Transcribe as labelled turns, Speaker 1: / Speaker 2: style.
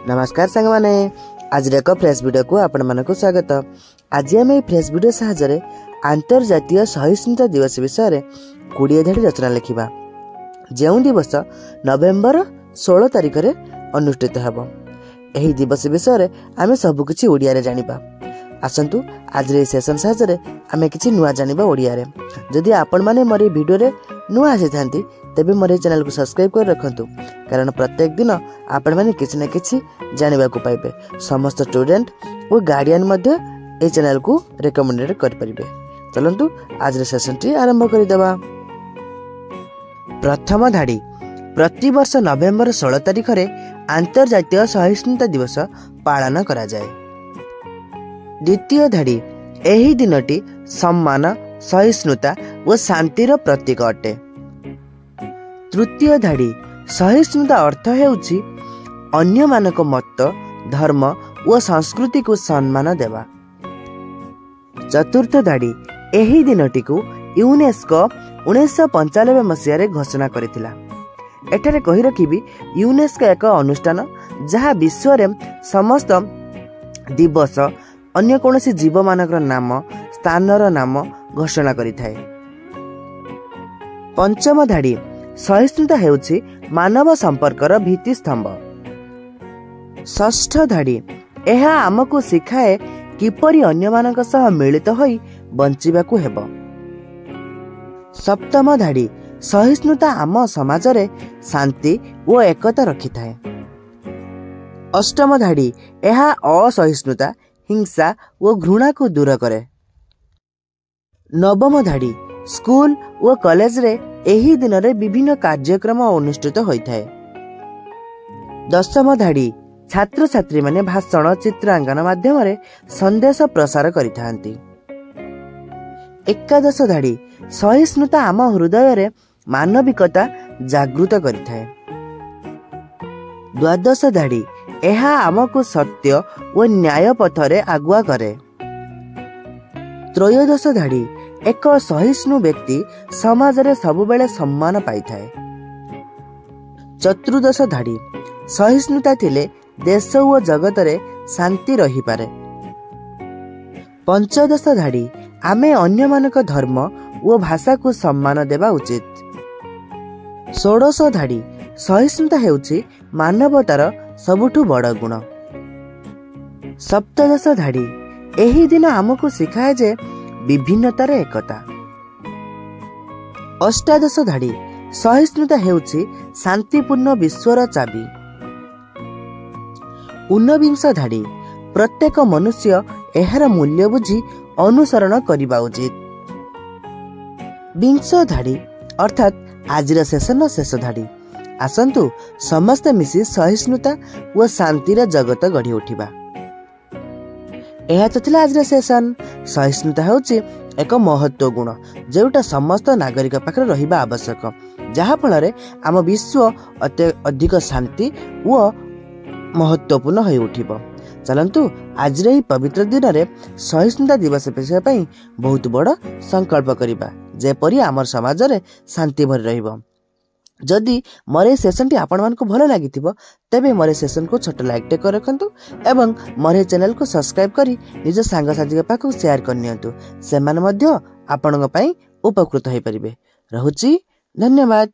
Speaker 1: नमस्कार सांग माने आज एक फ्रेश वीडियो को आपण मानक स्वागत। आज आम फ्रेश वीडियो साहाय्य अंतर्जातीय सहिष्णुता दिवस विषय में 20 धाड़ी रचना लिखा जो दिवस नवेम्बर 16 तारिख में अनुष्ठित होब। यही दिवस विषय में आम सबकि ओडिया जानिबा। आसंतु आज सेशन साहाय्य आम कि नुआ जानिबा ओडिया रे। जदि आपण माने मोर वीडियो रे नुआ आसी थांती तेबे मोर चैनल को सब्सक्राइब कर रखंतु, कारण प्रत्येक दिन आपण माने किछि न किछि जानिबा को पाइबे। समस्त स्टूडेंट और गार्डियन मध्ये ए चैनल को रिकमेंडेड कर परिबे। चलंतु आज रे सेशन टी आरंभ करि देबा। प्रथम धाड़ी प्रति वर्ष नवेम्बर 16 तारिख रे अंतर्जातीय सहिष्णुता दिवस पालन करा जाए। द्वितीय धाड़ी एही दिनटी सम्मान, सहिष्णुता और शांतिर प्रतीक अटे। तृतीय धाड़ी सहिष्णुता अर्थ हेउछि अन्य मानक मत, धर्म और संस्कृति को सम्मान देवा। चतुर्थ धाड़ी एही दिनटी को यूनेस्को 1995 मसीह घोषणा करिथिला। एठारे कहि रखिबी यूनेस्को एक अनुष्ठान जहा विश्व रे समस्त दिवस अन्य कोनोसी जीव मानकर नाम, स्थानर नाम घोषणा करिथाय। पंचम धाड़ी सहिष्णुता हेउछि मानव संपर्कर भित्ति स्तंभ। षष्ठ धाड़ी एहा आमको शिखाए किपरि अन्य मानक सह मिलित होई बंचिबाकू हेबो। सप्तम धाड़ी सहिष्णुता आम समाज रे शांति और एकता रखिथाए। अष्टम धाड़ी एहा असहिष्णुता, हिंसा और घृणा को दूर करे। नवम धाड़ी स्कूल और कॉलेज रे एही दिन रे विभिन्न कार्यक्रम अनुष्ठित होइथाए। दशम धाड़ी छात्र छात्री माने भाषण, चित्रांकन माध्यम रे संदेश प्रसार करिथांती। एकादश धाड़ी सहिष्णुता आम हृदय रे मानविकता जागृत करिथाए। द्वादश धाड़ी एहा आमको सत्य और न्याय पथ रे आगुआ करे। त्रयोदश धाड़ी एक सहिष्णु व्यक्ति समाज रे सबुबेले सम्मान पाइथाए। चतुर्दश धाड़ी सहिष्णुता थिले देश और जगत रे शांति रही पारे। पंचदश धाड़ी आमे अन्य मानक धर्म और भाषा को सम्मान देवा उचित। षोडश धाड़ी सहिष्णुता हेउछि मानवतार सबुठु बड़ गुण। सप्तदश धाड़ी एही दिन आमको शिखाए जे विभिन्नतार एकता। अष्टादश धाड़ी सहिष्णुता हेउछि शांतिपूर्ण विश्वर चाबी। ऊनविंश धाड़ी प्रत्येक मनुष्य एहार मूल्य बुझी अनुसरण करिबा उचित। विंश धाड़ी अर्थात आजिर सेशन शेष धाड़ी आसंतु समस्त मिसी सहिष्णुता और शांतिर जगत गढ़ी उठिबा। यह तो थिला आज सेशन। सहिष्णुता हेउछि एक महत्व गुण जोटा समस्त नागरिक पाखरे रहिबा आवश्यक, जहा फल रे आम विश्व अधिक शांति और महत्वपूर्ण होई उठिबो। चलंतु आज रे पवित्र दिन रे सहिष्णुता दिवस विषय पई बहुत बड़ संकल्प करिबा, जेपरि आमर समाज रे शांति भरि रहिबो। जदि मोर सेशन टी आपण मानको भलो लागिथिबो तेबे मोर सेशन को छोट लाइक टे कर रखंतु एवं मोर चैनल को सब्सक्राइब करी निज सांग साथी पाखु शेयर करनियंतु। सेमान मध्य आपणक पई उपकृत होई परिबे। रहूची, धन्यवाद।